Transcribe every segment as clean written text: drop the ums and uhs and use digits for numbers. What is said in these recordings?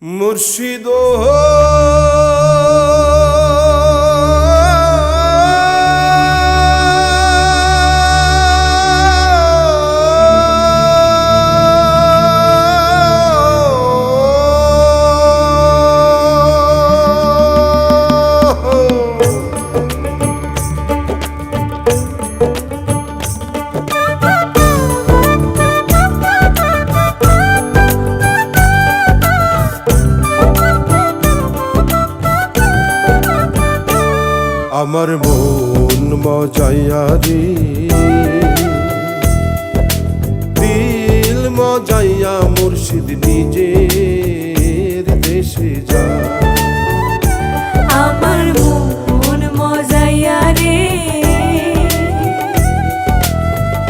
মুর্শিদ আমার মন মজাইয়া রে দিল মজাইয়া মুর্শিদ নিজের দেশে যা। আমার মন মজাইয়া রে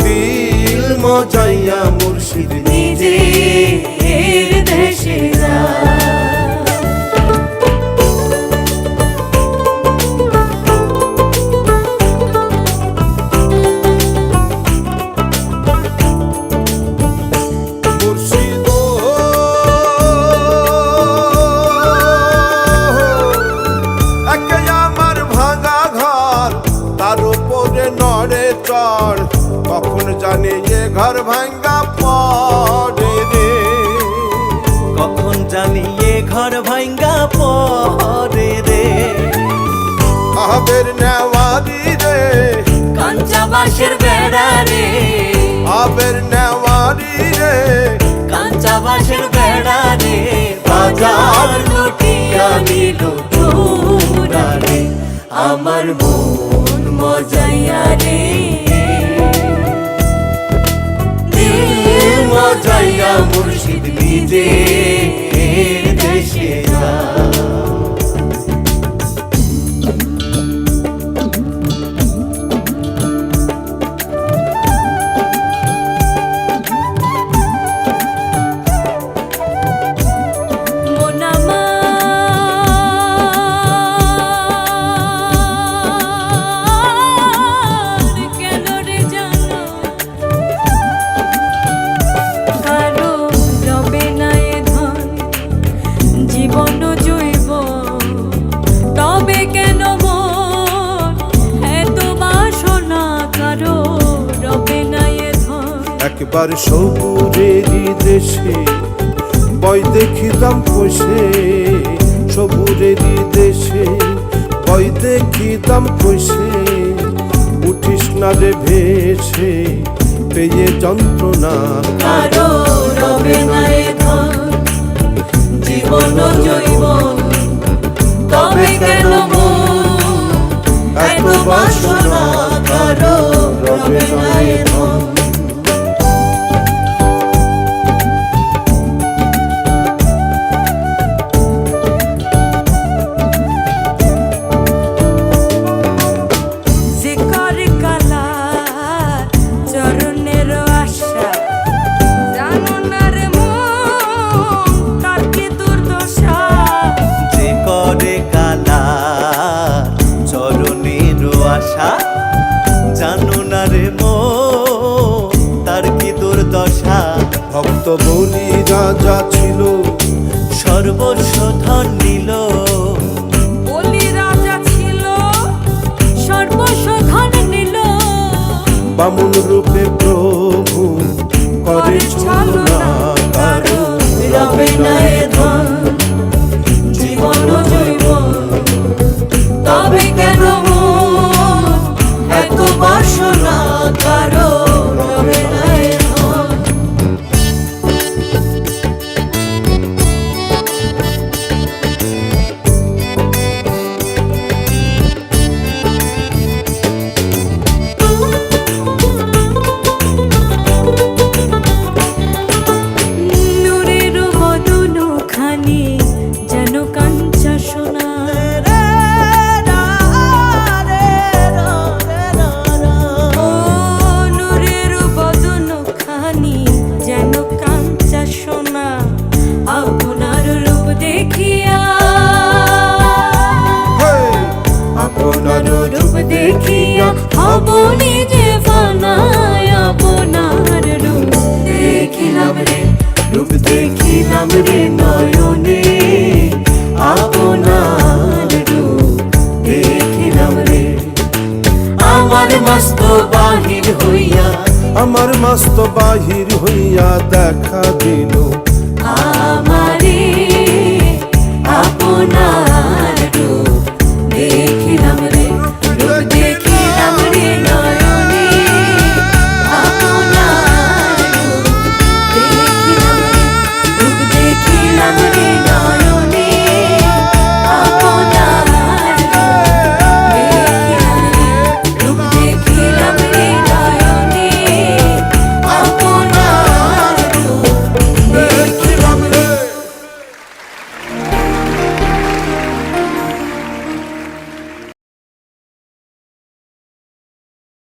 দিল মজাইয়া মুর্শিদ নিজের দেশে যা। কখন জানি এ ঘর ভাঙ্গা পড়ে রে, কখন জানি এ ঘর ভাঙ্গা পড়ে রে। আবের নেওয়ারি রে কাঞ্চা বাঁশের বেড়া রে, আবের নেওয়ারি রে কাঞ্চা বাঁশের বেড়া রে, বাজার লুটিয়া নিল তোরা রে। আমার মন মজাইয়া রে দিল মজাইয়া মুর্শিদ নিজের দেশে যা। একবার সবুরেরই দেশে বই দেখিতাম কষে, সবুরেরই দেশে বই দেখিতাম কষে, উঠিস না রে ভেসে পেয়ে যন্ত্রণা কারো রবে না এ ধন জীবন জৈবন, তবে কেন এত বাসনা কারো রবে না এ ধন। জানো না রে মো তার কি দুর্দশা। ভক্ত বলি রাজা ছিল সর্বস্ব ধন নিল, বলি রাজা ছিল সর্বস্ব ধন নিল, বামুন রূপে প্রভু করে ছলনা কারো রবে না এ ধন জীবন জৈবন, তবে কেন এত বাসনা কারো রবে না এ ধন। নূরের বদন খানি বাহির হইয়া দেখা দিল আমারে আপনার